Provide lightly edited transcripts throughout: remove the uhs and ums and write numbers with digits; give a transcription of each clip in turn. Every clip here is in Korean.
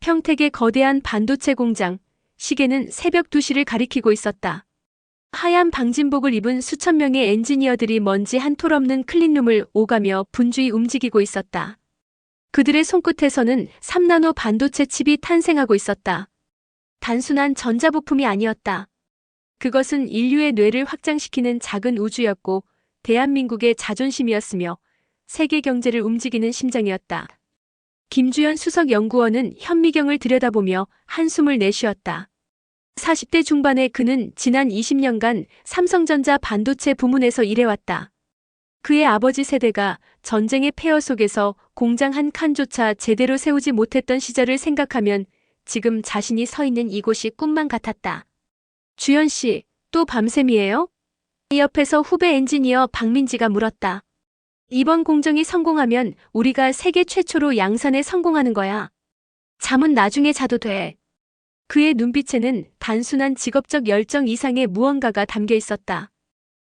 평택의 거대한 반도체 공장, 시계는 새벽 2시를 가리키고 있었다. 하얀 방진복을 입은 수천 명의 엔지니어들이 먼지 한 톨 없는 클린룸을 오가며 분주히 움직이고 있었다. 그들의 손끝에서는 3나노 반도체 칩이 탄생하고 있었다. 단순한 전자부품이 아니었다. 그것은 인류의 뇌를 확장시키는 작은 우주였고 대한민국의 자존심이었으며 세계 경제를 움직이는 심장이었다. 김주연 수석연구원은 현미경을 들여다보며 한숨을 내쉬었다. 40대 중반의 그는 지난 20년간 삼성전자 반도체 부문에서 일해왔다. 그의 아버지 세대가 전쟁의 폐허 속에서 공장 한 칸조차 제대로 세우지 못했던 시절을 생각하면 지금 자신이 서 있는 이곳이 꿈만 같았다. 주연 씨, 또 밤샘이에요? 옆에서 후배 엔지니어 박민지가 물었다. 이번 공정이 성공하면 우리가 세계 최초로 양산에 성공하는 거야. 잠은 나중에 자도 돼. 그의 눈빛에는 단순한 직업적 열정 이상의 무언가가 담겨 있었다.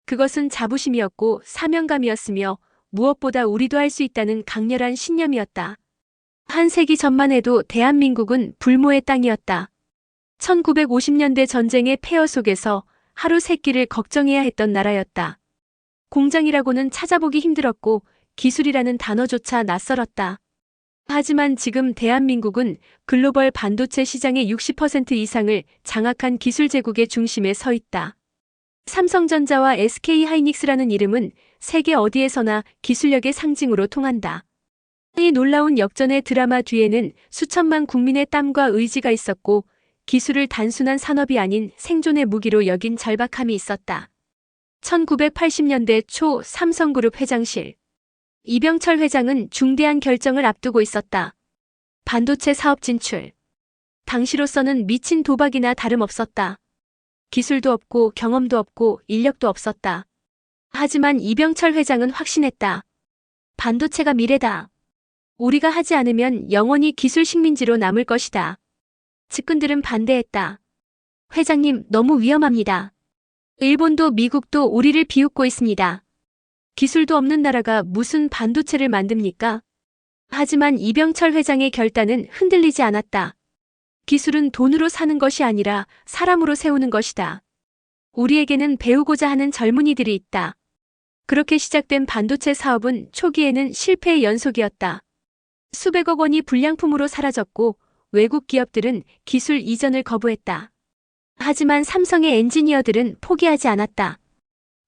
그것은 자부심이었고 사명감이었으며 무엇보다 우리도 할 수 있다는 강렬한 신념이었다. 한 세기 전만 해도 대한민국은 불모의 땅이었다. 1950년대 전쟁의 폐허 속에서 하루 세 끼를 걱정해야 했던 나라였다. 공장이라고는 찾아보기 힘들었고 기술이라는 단어조차 낯설었다. 하지만 지금 대한민국은 글로벌 반도체 시장의 60% 이상을 장악한 기술 제국의 중심에 서 있다. 삼성전자와 SK하이닉스라는 이름은 세계 어디에서나 기술력의 상징으로 통한다. 이 놀라운 역전의 드라마 뒤에는 수천만 국민의 땀과 의지가 있었고 기술을 단순한 산업이 아닌 생존의 무기로 여긴 절박함이 있었다. 1980년대 초 삼성그룹 회장실. 이병철 회장은 중대한 결정을 앞두고 있었다. 반도체 사업 진출. 당시로서는 미친 도박이나 다름없었다. 기술도 없고 경험도 없고 인력도 없었다. 하지만 이병철 회장은 확신했다. 반도체가 미래다. 우리가 하지 않으면 영원히 기술 식민지로 남을 것이다. 측근들은 반대했다. 회장님, 너무 위험합니다. 일본도 미국도 우리를 비웃고 있습니다. 기술도 없는 나라가 무슨 반도체를 만듭니까? 하지만 이병철 회장의 결단은 흔들리지 않았다. 기술은 돈으로 사는 것이 아니라 사람으로 세우는 것이다. 우리에게는 배우고자 하는 젊은이들이 있다. 그렇게 시작된 반도체 사업은 초기에는 실패의 연속이었다. 수백억 원이 불량품으로 사라졌고 외국 기업들은 기술 이전을 거부했다. 하지만 삼성의 엔지니어들은 포기하지 않았다.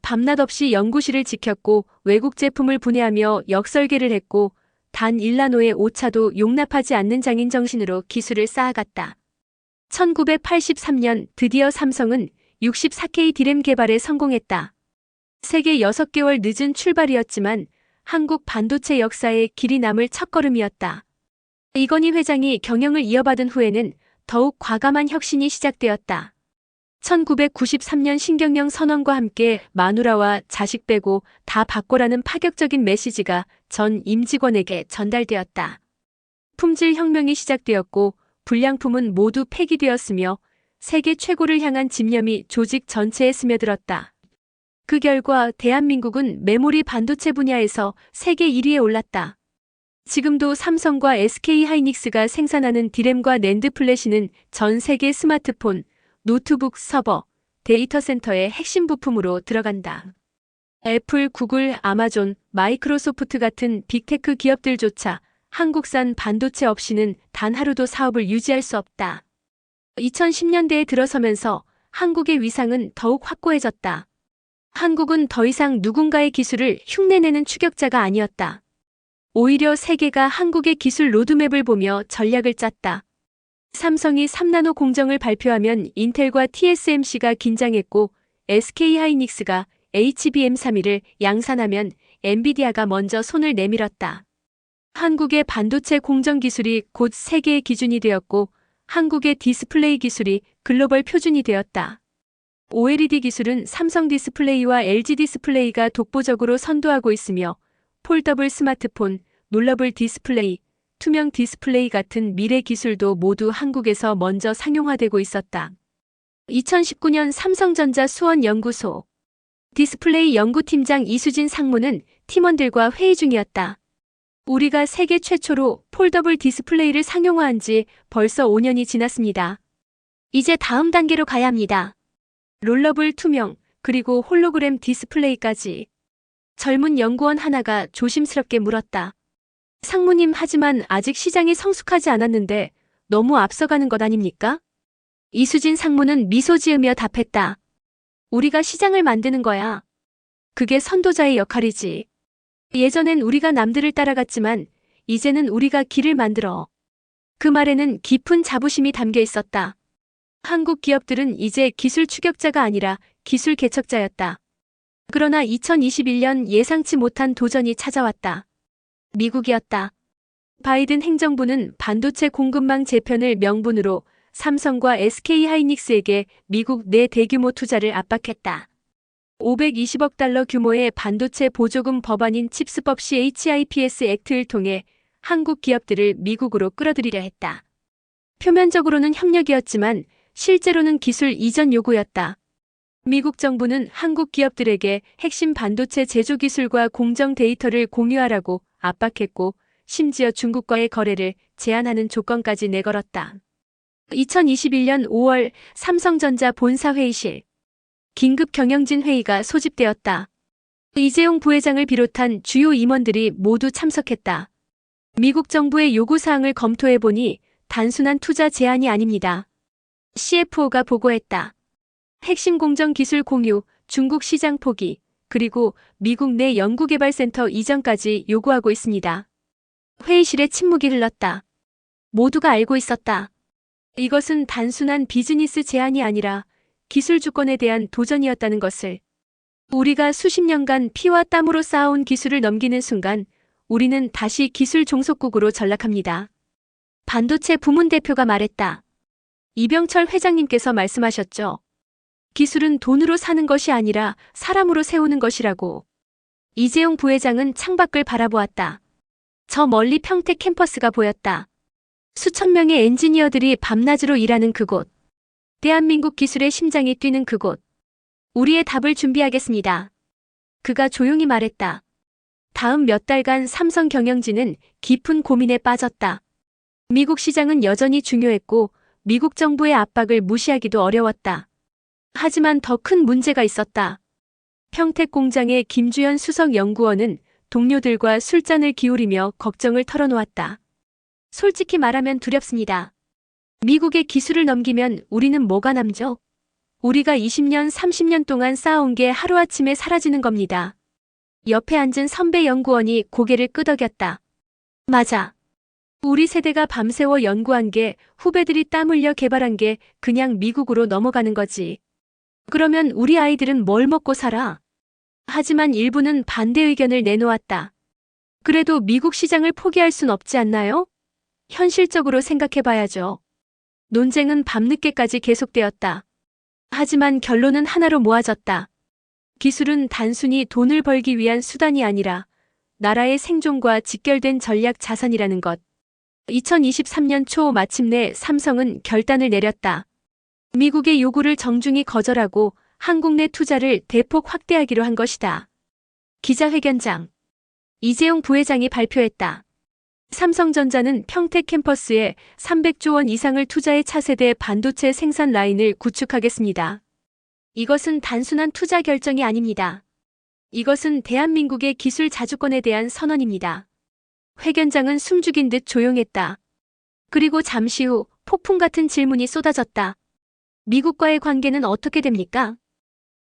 밤낮 없이 연구실을 지켰고 외국 제품을 분해하며 역설계를 했고 단 1나노의 오차도 용납하지 않는 장인 정신으로 기술을 쌓아갔다. 1983년 드디어 삼성은 64K 디램 개발에 성공했다. 세계 6개월 늦은 출발이었지만 한국 반도체 역사에 길이 남을 첫걸음이었다. 이건희 회장이 경영을 이어받은 후에는 더욱 과감한 혁신이 시작되었다. 1993년 신경영 선언과 함께 마누라와 자식 빼고 다 바꿔라는 파격적인 메시지가 전 임직원에게 전달되었다. 품질 혁명이 시작되었고 불량품은 모두 폐기되었으며 세계 최고를 향한 집념이 조직 전체에 스며들었다. 그 결과 대한민국은 메모리 반도체 분야에서 세계 1위에 올랐다. 지금도 삼성과 SK하이닉스가 생산하는 디램과 낸드 플래시는 전 세계 스마트폰, 노트북, 서버, 데이터 센터의 핵심 부품으로 들어간다. 애플, 구글, 아마존, 마이크로소프트 같은 빅테크 기업들조차 한국산 반도체 없이는 단 하루도 사업을 유지할 수 없다. 2010년대에 들어서면서 한국의 위상은 더욱 확고해졌다. 한국은 더 이상 누군가의 기술을 흉내내는 추격자가 아니었다. 오히려 세계가 한국의 기술 로드맵을 보며 전략을 짰다. 삼성이 3나노 공정을 발표하면 인텔과 TSMC가 긴장했고 SK하이닉스가 HBM31을 양산하면 엔비디아가 먼저 손을 내밀었다. 한국의 반도체 공정 기술이 곧 세계의 기준이 되었고 한국의 디스플레이 기술이 글로벌 표준이 되었다. OLED 기술은 삼성 디스플레이와 LG 디스플레이가 독보적으로 선도하고 있으며 폴더블 스마트폰, 롤러블 디스플레이, 투명 디스플레이 같은 미래 기술도 모두 한국에서 먼저 상용화되고 있었다. 2019년 삼성전자 수원연구소 디스플레이 연구팀장 이수진 상무는 팀원들과 회의 중이었다. 우리가 세계 최초로 폴더블 디스플레이를 상용화한 지 벌써 5년이 지났습니다. 이제 다음 단계로 가야 합니다. 롤러블 투명, 그리고 홀로그램 디스플레이까지. 젊은 연구원 하나가 조심스럽게 물었다. 상무님, 하지만 아직 시장이 성숙하지 않았는데 너무 앞서가는 것 아닙니까? 이수진 상무는 미소 지으며 답했다. 우리가 시장을 만드는 거야. 그게 선도자의 역할이지. 예전엔 우리가 남들을 따라갔지만 이제는 우리가 길을 만들어. 그 말에는 깊은 자부심이 담겨 있었다. 한국 기업들은 이제 기술 추격자가 아니라 기술 개척자였다. 그러나 2021년 예상치 못한 도전이 찾아왔다. 미국이었다. 바이든 행정부는 반도체 공급망 재편을 명분으로 삼성과 SK하이닉스에게 미국 내 대규모 투자를 압박했다. 520억 달러 규모의 반도체 보조금 법안인 칩스법 CHIPS 액트를 통해 한국 기업들을 미국으로 끌어들이려 했다. 표면적으로는 협력이었지만 실제로는 기술 이전 요구였다. 미국 정부는 한국 기업들에게 핵심 반도체 제조 기술과 공정 데이터를 공유하라고 압박했고, 심지어 중국과의 거래를 제한하는 조건까지 내걸었다. 2021년 5월 삼성전자 본사 회의실. 긴급 경영진 회의가 소집되었다. 이재용 부회장을 비롯한 주요 임원들이 모두 참석했다. 미국 정부의 요구사항을 검토해보니 단순한 투자 제한이 아닙니다. CFO가 보고했다. 핵심 공정 기술 공유, 중국 시장 포기, 그리고 미국 내 연구개발센터 이전까지 요구하고 있습니다. 회의실에 침묵이 흘렀다. 모두가 알고 있었다. 이것은 단순한 비즈니스 제한이 아니라 기술 주권에 대한 도전이었다는 것을. 우리가 수십 년간 피와 땀으로 쌓아온 기술을 넘기는 순간 우리는 다시 기술 종속국으로 전락합니다. 반도체 부문 대표가 말했다. 이병철 회장님께서 말씀하셨죠. 기술은 돈으로 사는 것이 아니라 사람으로 세우는 것이라고. 이재용 부회장은 창밖을 바라보았다. 저 멀리 평택 캠퍼스가 보였다. 수천 명의 엔지니어들이 밤낮으로 일하는 그곳. 대한민국 기술의 심장이 뛰는 그곳. 우리의 답을 준비하겠습니다. 그가 조용히 말했다. 다음 몇 달간 삼성 경영진은 깊은 고민에 빠졌다. 미국 시장은 여전히 중요했고 미국 정부의 압박을 무시하기도 어려웠다. 하지만 더 큰 문제가 있었다. 평택 공장의 김주현 수석 연구원은 동료들과 술잔을 기울이며 걱정을 털어놓았다. 솔직히 말하면 두렵습니다. 미국의 기술을 넘기면 우리는 뭐가 남죠? 우리가 20년, 30년 동안 쌓아온 게 하루아침에 사라지는 겁니다. 옆에 앉은 선배 연구원이 고개를 끄덕였다. 맞아. 우리 세대가 밤새워 연구한 게, 후배들이 땀 흘려 개발한 게 그냥 미국으로 넘어가는 거지. 그러면 우리 아이들은 뭘 먹고 살아? 하지만 일부는 반대 의견을 내놓았다. 그래도 미국 시장을 포기할 순 없지 않나요? 현실적으로 생각해봐야죠. 논쟁은 밤늦게까지 계속되었다. 하지만 결론은 하나로 모아졌다. 기술은 단순히 돈을 벌기 위한 수단이 아니라 나라의 생존과 직결된 전략 자산이라는 것. 2023년 초 마침내 삼성은 결단을 내렸다. 미국의 요구를 정중히 거절하고 한국 내 투자를 대폭 확대하기로 한 것이다. 기자회견장. 이재용 부회장이 발표했다. 삼성전자는 평택 캠퍼스에 300조 원 이상을 투자해 차세대 반도체 생산 라인을 구축하겠습니다. 이것은 단순한 투자 결정이 아닙니다. 이것은 대한민국의 기술 자주권에 대한 선언입니다. 회견장은 숨죽인 듯 조용했다. 그리고 잠시 후 폭풍 같은 질문이 쏟아졌다. 미국과의 관계는 어떻게 됩니까?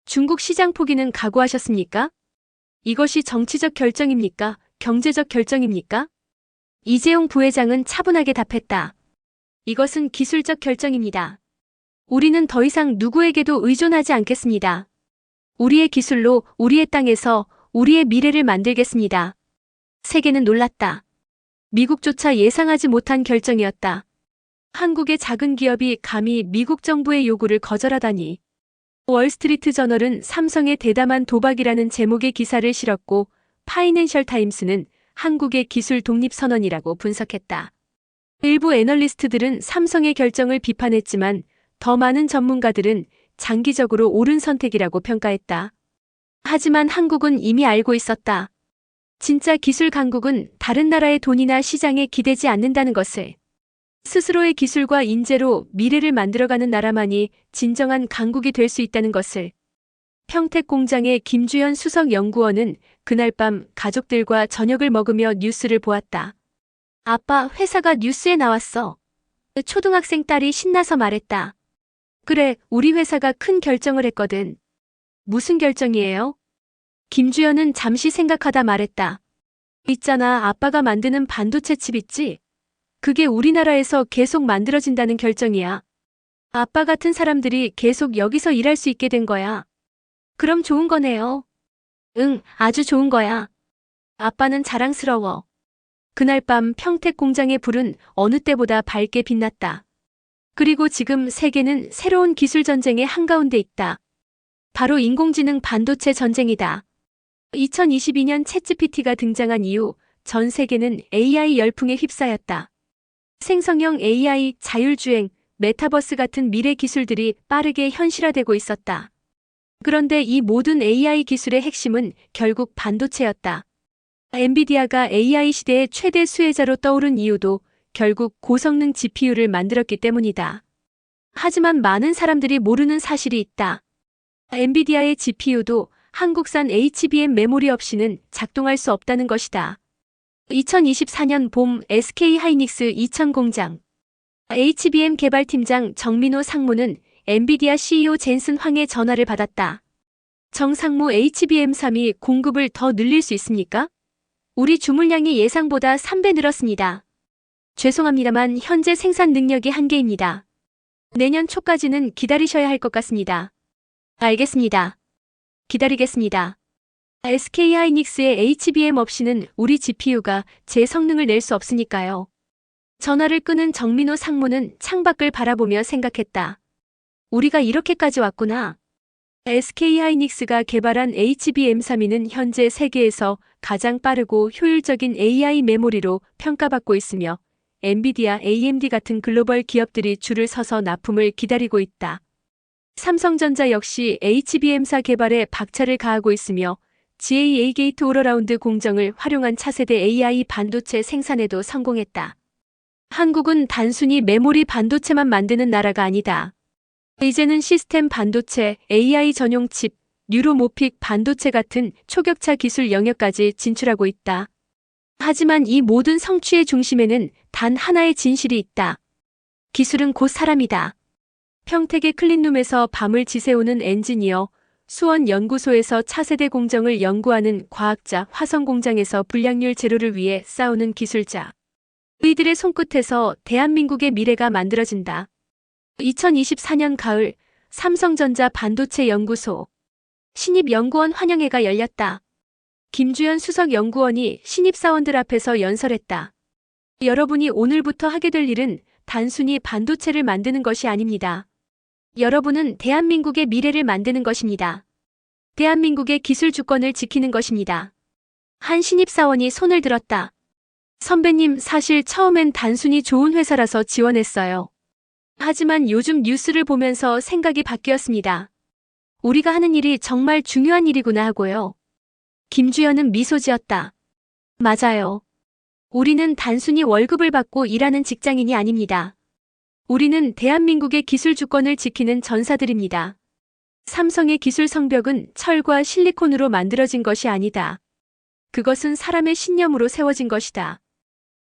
중국 시장 포기는 각오하셨습니까? 이것이 정치적 결정입니까? 경제적 결정입니까? 이재용 부회장은 차분하게 답했다. 이것은 기술적 결정입니다. 우리는 더 이상 누구에게도 의존하지 않겠습니다. 우리의 기술로 우리의 땅에서 우리의 미래를 만들겠습니다. 세계는 놀랐다. 미국조차 예상하지 못한 결정이었다. 한국의 작은 기업이 감히 미국 정부의 요구를 거절하다니. 월스트리트 저널은 삼성의 대담한 도박이라는 제목의 기사를 실었고 파이낸셜 타임스는 한국의 기술 독립 선언이라고 분석했다. 일부 애널리스트들은 삼성의 결정을 비판했지만 더 많은 전문가들은 장기적으로 옳은 선택이라고 평가했다. 하지만 한국은 이미 알고 있었다. 진짜 기술 강국은 다른 나라의 돈이나 시장에 기대지 않는다는 것을, 스스로의 기술과 인재로 미래를 만들어가는 나라만이 진정한 강국이 될 수 있다는 것을. 평택공장의 김주현 수석 연구원은 그날 밤 가족들과 저녁을 먹으며 뉴스를 보았다. 아빠, 회사가 뉴스에 나왔어. 초등학생 딸이 신나서 말했다. 그래, 우리 회사가 큰 결정을 했거든. 무슨 결정이에요? 김주현은 잠시 생각하다 말했다. 있잖아, 아빠가 만드는 반도체 칩 있지? 그게 우리나라에서 계속 만들어진다는 결정이야. 아빠 같은 사람들이 계속 여기서 일할 수 있게 된 거야. 그럼 좋은 거네요. 응, 아주 좋은 거야. 아빠는 자랑스러워. 그날 밤 평택 공장의 불은 어느 때보다 밝게 빛났다. 그리고 지금 세계는 새로운 기술 전쟁의 한가운데 있다. 바로 인공지능 반도체 전쟁이다. 2022년 챗GPT가 등장한 이후 전 세계는 AI 열풍에 휩싸였다. 생성형 AI, 자율주행, 메타버스 같은 미래 기술들이 빠르게 현실화되고 있었다. 그런데 이 모든 AI 기술의 핵심은 결국 반도체였다. 엔비디아가 AI 시대의 최대 수혜자로 떠오른 이유도 결국 고성능 GPU를 만들었기 때문이다. 하지만 많은 사람들이 모르는 사실이 있다. 엔비디아의 GPU도 한국산 HBM 메모리 없이는 작동할 수 없다는 것이다. 2024년 봄 SK하이닉스 이천공장 HBM 개발팀장 정민호 상무는 엔비디아 CEO 젠슨 황의 전화를 받았다. 정 상무, HBM3이 공급을 더 늘릴 수 있습니까? 우리 주물량이 예상보다 3배 늘었습니다. 죄송합니다만 현재 생산 능력이 한계입니다. 내년 초까지는 기다리셔야 할 것 같습니다. 알겠습니다. 기다리겠습니다. SK하이닉스의 HBM 없이는 우리 GPU가 제 성능을 낼 수 없으니까요. 전화를 끊은 정민호 상무는 창밖을 바라보며 생각했다. 우리가 이렇게까지 왔구나. SK하이닉스가 개발한 HBM3는 현재 세계에서 가장 빠르고 효율적인 AI 메모리로 평가받고 있으며 엔비디아, AMD 같은 글로벌 기업들이 줄을 서서 납품을 기다리고 있다. 삼성전자 역시 HBM4 개발에 박차를 가하고 있으며 GAA 게이트 올어라운드 공정을 활용한 차세대 AI 반도체 생산에도 성공했다. 한국은 단순히 메모리 반도체만 만드는 나라가 아니다. 이제는 시스템 반도체, AI 전용 칩, 뉴로모픽 반도체 같은 초격차 기술 영역까지 진출하고 있다. 하지만 이 모든 성취의 중심에는 단 하나의 진실이 있다. 기술은 곧 사람이다. 평택의 클린룸에서 밤을 지새우는 엔지니어, 수원 연구소에서 차세대 공정을 연구하는 과학자, 화성 공장에서 불량률 제로를 위해 싸우는 기술자. 이들의 손끝에서 대한민국의 미래가 만들어진다. 2024년 가을 삼성전자 반도체 연구소 신입연구원 환영회가 열렸다. 김주현 수석 연구원이 신입사원들 앞에서 연설했다. 여러분이 오늘부터 하게 될 일은 단순히 반도체를 만드는 것이 아닙니다. 여러분은 대한민국의 미래를 만드는 것입니다. 대한민국의 기술 주권을 지키는 것입니다. 한 신입사원이 손을 들었다. 선배님, 사실 처음엔 단순히 좋은 회사라서 지원했어요. 하지만 요즘 뉴스를 보면서 생각이 바뀌었습니다. 우리가 하는 일이 정말 중요한 일이구나 하고요. 김주현은 미소 지었다. 맞아요. 우리는 단순히 월급을 받고 일하는 직장인이 아닙니다. 우리는 대한민국의 기술 주권을 지키는 전사들입니다. 삼성의 기술 성벽은 철과 실리콘으로 만들어진 것이 아니다. 그것은 사람의 신념으로 세워진 것이다.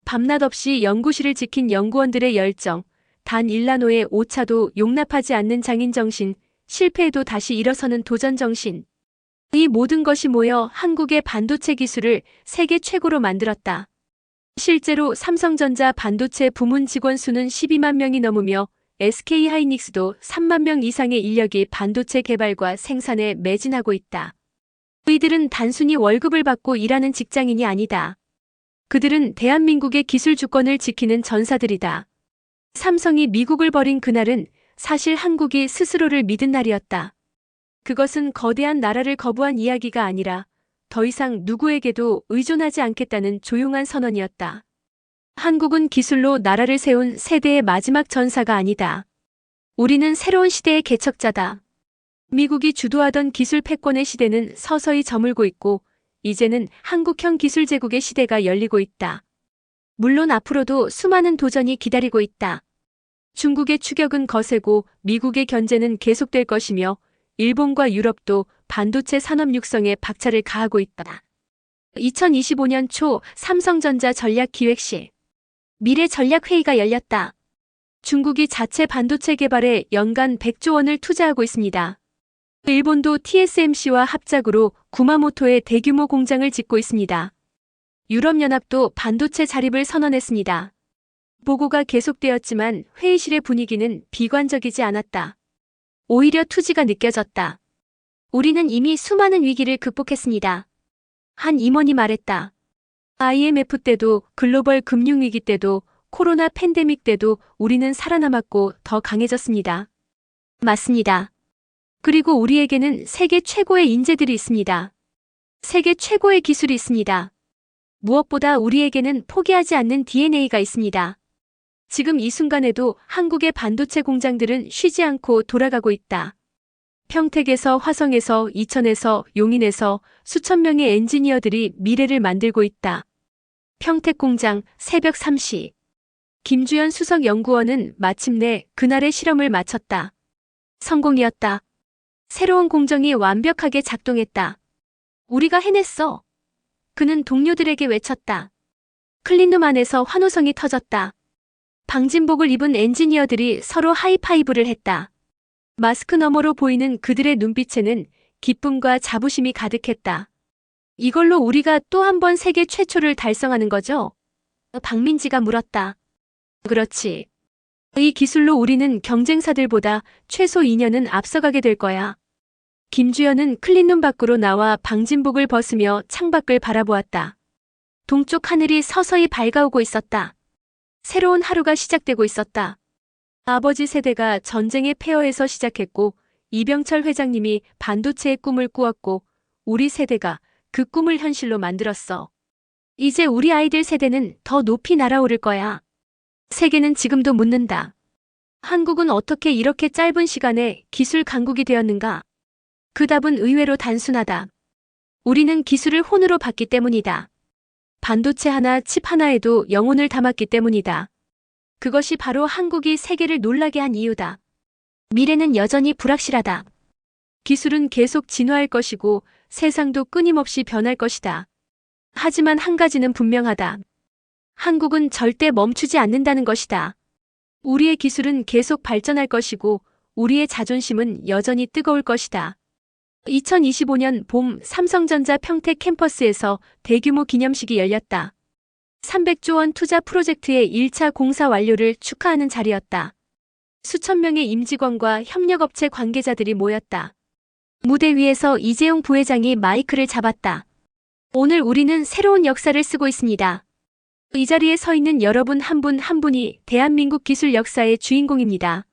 밤낮 없이 연구실을 지킨 연구원들의 열정, 단 일나노의 오차도 용납하지 않는 장인정신, 실패해도 다시 일어서는 도전정신. 이 모든 것이 모여 한국의 반도체 기술을 세계 최고로 만들었다. 실제로 삼성전자 반도체 부문 직원 수는 12만 명이 넘으며 SK하이닉스도 3만 명 이상의 인력이 반도체 개발과 생산에 매진하고 있다. 이들은 단순히 월급을 받고 일하는 직장인이 아니다. 그들은 대한민국의 기술 주권을 지키는 전사들이다. 삼성이 미국을 버린 그날은 사실 한국이 스스로를 믿은 날이었다. 그것은 거대한 나라를 거부한 이야기가 아니라 더 이상 누구에게도 의존하지 않겠다는 조용한 선언이었다. 한국은 기술로 나라를 세운 세대의 마지막 전사가 아니다. 우리는 새로운 시대의 개척자다. 미국이 주도하던 기술 패권의 시대는 서서히 저물고 있고 이제는 한국형 기술 제국의 시대가 열리고 있다. 물론 앞으로도 수많은 도전이 기다리고 있다. 중국의 추격은 거세고 미국의 견제는 계속될 것이며 일본과 유럽도 반도체 산업 육성에 박차를 가하고 있다. 2025년 초 삼성전자 전략기획실 미래전략회의가 열렸다. 중국이 자체 반도체 개발에 연간 100조 원을 투자하고 있습니다. 일본도 TSMC와 합작으로 구마모토에 대규모 공장을 짓고 있습니다. 유럽연합도 반도체 자립을 선언했습니다. 보고가 계속되었지만 회의실의 분위기는 비관적이지 않았다. 오히려 투지가 느껴졌다. 우리는 이미 수많은 위기를 극복했습니다. 한 임원이 말했다. IMF 때도 글로벌 금융위기 때도 코로나 팬데믹 때도 우리는 살아남았고 더 강해졌습니다. 맞습니다. 그리고 우리에게는 세계 최고의 인재들이 있습니다. 세계 최고의 기술이 있습니다. 무엇보다 우리에게는 포기하지 않는 DNA가 있습니다. 지금 이 순간에도 한국의 반도체 공장들은 쉬지 않고 돌아가고 있다. 평택에서 화성에서 이천에서 용인에서 수천 명의 엔지니어들이 미래를 만들고 있다. 평택 공장 새벽 3시. 김주연 수석연구원은 마침내 그날의 실험을 마쳤다. 성공이었다. 새로운 공정이 완벽하게 작동했다. 우리가 해냈어. 그는 동료들에게 외쳤다. 클린룸 안에서 환호성이 터졌다. 방진복을 입은 엔지니어들이 서로 하이파이브를 했다. 마스크 너머로 보이는 그들의 눈빛에는 기쁨과 자부심이 가득했다. 이걸로 우리가 또 한 번 세계 최초를 달성하는 거죠? 박민지가 물었다. 그렇지. 이 기술로 우리는 경쟁사들보다 최소 2년은 앞서가게 될 거야. 김주연은 클린룸 밖으로 나와 방진복을 벗으며 창밖을 바라보았다. 동쪽 하늘이 서서히 밝아오고 있었다. 새로운 하루가 시작되고 있었다. 아버지 세대가 전쟁의 폐허에서 시작했고 이병철 회장님이 반도체의 꿈을 꾸었고 우리 세대가 그 꿈을 현실로 만들었어. 이제 우리 아이들 세대는 더 높이 날아오를 거야. 세계는 지금도 묻는다. 한국은 어떻게 이렇게 짧은 시간에 기술 강국이 되었는가? 그 답은 의외로 단순하다. 우리는 기술을 혼으로 받기 때문이다. 반도체 하나, 칩 하나에도 영혼을 담았기 때문이다. 그것이 바로 한국이 세계를 놀라게 한 이유다. 미래는 여전히 불확실하다. 기술은 계속 진화할 것이고 세상도 끊임없이 변할 것이다. 하지만 한 가지는 분명하다. 한국은 절대 멈추지 않는다는 것이다. 우리의 기술은 계속 발전할 것이고 우리의 자존심은 여전히 뜨거울 것이다. 2025년 봄 삼성전자 평택 캠퍼스에서 대규모 기념식이 열렸다. 300조 원 투자 프로젝트의 1차 공사 완료를 축하하는 자리였다. 수천 명의 임직원과 협력업체 관계자들이 모였다. 무대 위에서 이재용 부회장이 마이크를 잡았다. 오늘 우리는 새로운 역사를 쓰고 있습니다. 이 자리에 서 있는 여러분 한 분 한 분이 대한민국 기술 역사의 주인공입니다.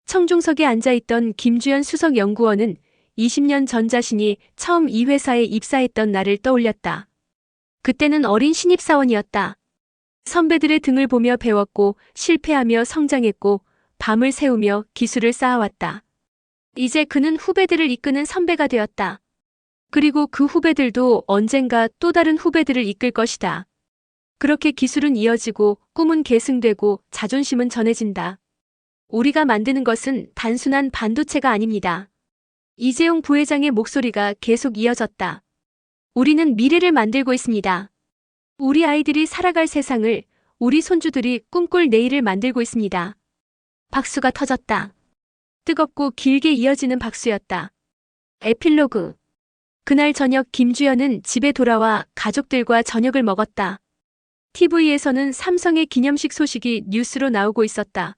청중석에 앉아있던 김주연 수석연구원은 20년 전 자신이 처음 이 회사에 입사했던 날을 떠올렸다. 그때는 어린 신입사원이었다. 선배들의 등을 보며 배웠고 실패하며 성장했고 밤을 새우며 기술을 쌓아왔다. 이제 그는 후배들을 이끄는 선배가 되었다. 그리고 그 후배들도 언젠가 또 다른 후배들을 이끌 것이다. 그렇게 기술은 이어지고 꿈은 계승되고 자존심은 전해진다. 우리가 만드는 것은 단순한 반도체가 아닙니다. 이재용 부회장의 목소리가 계속 이어졌다. 우리는 미래를 만들고 있습니다. 우리 아이들이 살아갈 세상을, 우리 손주들이 꿈꿀 내일을 만들고 있습니다. 박수가 터졌다. 뜨겁고 길게 이어지는 박수였다. 에필로그. 그날 저녁 김주연은 집에 돌아와 가족들과 저녁을 먹었다. TV에서는 삼성의 기념식 소식이 뉴스로 나오고 있었다.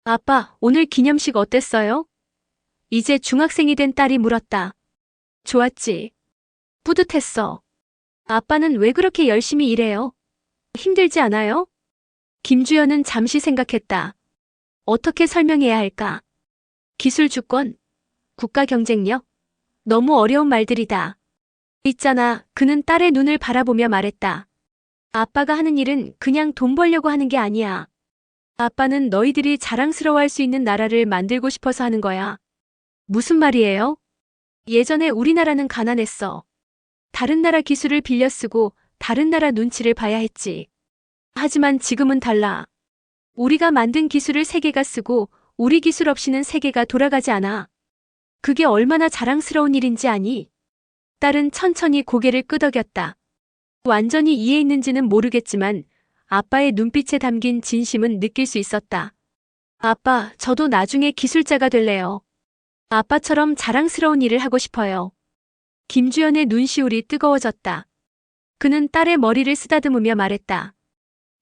아빠, 오늘 기념식 어땠어요? 이제 중학생이 된 딸이 물었다. 좋았지. 뿌듯했어. 아빠는 왜 그렇게 열심히 일해요? 힘들지 않아요? 김주연은 잠시 생각했다. 어떻게 설명해야 할까? 기술 주권, 국가 경쟁력. 너무 어려운 말들이다. 있잖아, 그는 딸의 눈을 바라보며 말했다. 아빠가 하는 일은 그냥 돈 벌려고 하는 게 아니야. 아빠는 너희들이 자랑스러워할 수 있는 나라를 만들고 싶어서 하는 거야. 무슨 말이에요? 예전에 우리나라는 가난했어. 다른 나라 기술을 빌려 쓰고 다른 나라 눈치를 봐야 했지. 하지만 지금은 달라. 우리가 만든 기술을 세계가 쓰고 우리 기술 없이는 세계가 돌아가지 않아. 그게 얼마나 자랑스러운 일인지 아니? 딸은 천천히 고개를 끄덕였다. 완전히 이해했는지는 모르겠지만 아빠의 눈빛에 담긴 진심은 느낄 수 있었다. 아빠, 저도 나중에 기술자가 될래요. 아빠처럼 자랑스러운 일을 하고 싶어요. 김주연의 눈시울이 뜨거워졌다. 그는 딸의 머리를 쓰다듬으며 말했다.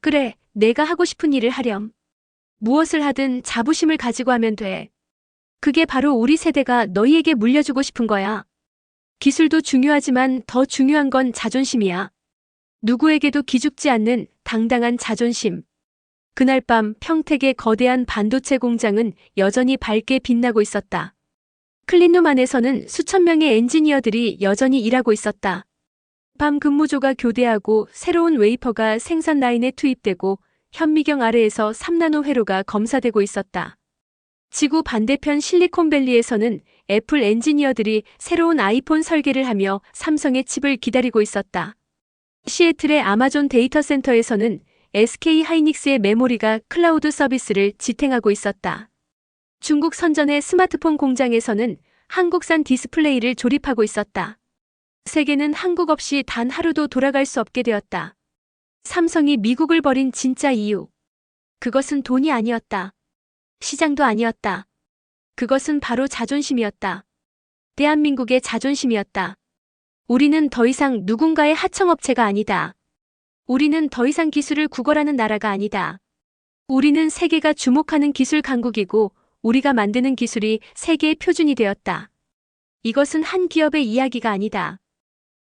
그래, 내가 하고 싶은 일을 하렴. 무엇을 하든 자부심을 가지고 하면 돼. 그게 바로 우리 세대가 너희에게 물려주고 싶은 거야. 기술도 중요하지만 더 중요한 건 자존심이야. 누구에게도 기죽지 않는 당당한 자존심. 그날 밤 평택의 거대한 반도체 공장은 여전히 밝게 빛나고 있었다. 클린룸 안에서는 수천 명의 엔지니어들이 여전히 일하고 있었다. 밤 근무조가 교대하고 새로운 웨이퍼가 생산 라인에 투입되고 현미경 아래에서 3나노 회로가 검사되고 있었다. 지구 반대편 실리콘밸리에서는 애플 엔지니어들이 새로운 아이폰 설계를 하며 삼성의 칩을 기다리고 있었다. 시애틀의 아마존 데이터 센터에서는 SK 하이닉스의 메모리가 클라우드 서비스를 지탱하고 있었다. 중국 선전의 스마트폰 공장에서는 한국산 디스플레이를 조립하고 있었다. 세계는 한국 없이 단 하루도 돌아갈 수 없게 되었다. 삼성이 미국을 버린 진짜 이유. 그것은 돈이 아니었다. 시장도 아니었다. 그것은 바로 자존심이었다. 대한민국의 자존심이었다. 우리는 더 이상 누군가의 하청업체가 아니다. 우리는 더 이상 기술을 구걸하는 나라가 아니다. 우리는 세계가 주목하는 기술 강국이고 우리가 만드는 기술이 세계의 표준이 되었다. 이것은 한 기업의 이야기가 아니다.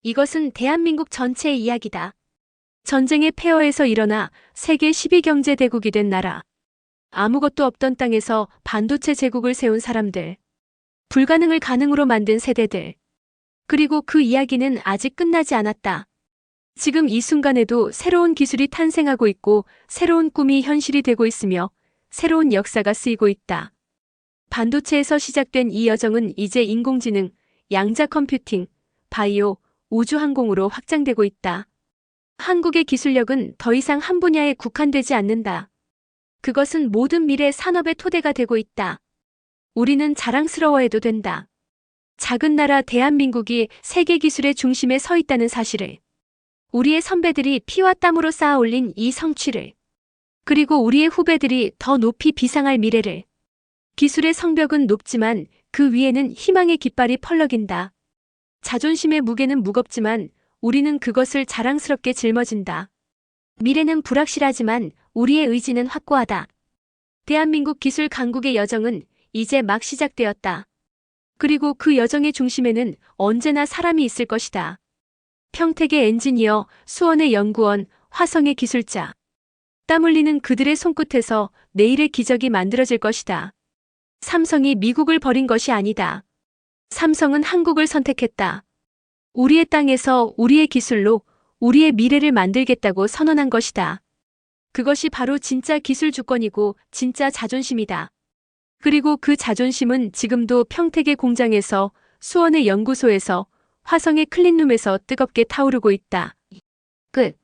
이것은 대한민국 전체의 이야기다. 전쟁의 폐허에서 일어나 세계 10위 경제대국이 된 나라. 아무것도 없던 땅에서 반도체 제국을 세운 사람들. 불가능을 가능으로 만든 세대들. 그리고 그 이야기는 아직 끝나지 않았다. 지금 이 순간에도 새로운 기술이 탄생하고 있고 새로운 꿈이 현실이 되고 있으며 새로운 역사가 쓰이고 있다. 반도체에서 시작된 이 여정은 이제 인공지능, 양자 컴퓨팅, 바이오, 우주항공으로 확장되고 있다. 한국의 기술력은 더 이상 한 분야에 국한되지 않는다. 그것은 모든 미래 산업의 토대가 되고 있다. 우리는 자랑스러워해도 된다. 작은 나라 대한민국이 세계 기술의 중심에 서 있다는 사실을. 우리의 선배들이 피와 땀으로 쌓아 올린 이 성취를. 그리고 우리의 후배들이 더 높이 비상할 미래를. 기술의 성벽은 높지만 그 위에는 희망의 깃발이 펄럭인다. 자존심의 무게는 무겁지만 우리는 그것을 자랑스럽게 짊어진다. 미래는 불확실하지만 우리의 의지는 확고하다. 대한민국 기술 강국의 여정은 이제 막 시작되었다. 그리고 그 여정의 중심에는 언제나 사람이 있을 것이다. 평택의 엔지니어, 수원의 연구원, 화성의 기술자. 땀 흘리는 그들의 손끝에서 내일의 기적이 만들어질 것이다. 삼성이 미국을 버린 것이 아니다. 삼성은 한국을 선택했다. 우리의 땅에서 우리의 기술로 우리의 미래를 만들겠다고 선언한 것이다. 그것이 바로 진짜 기술 주권이고 진짜 자존심이다. 그리고 그 자존심은 지금도 평택의 공장에서, 수원의 연구소에서, 화성의 클린룸에서 뜨겁게 타오르고 있다. 끝.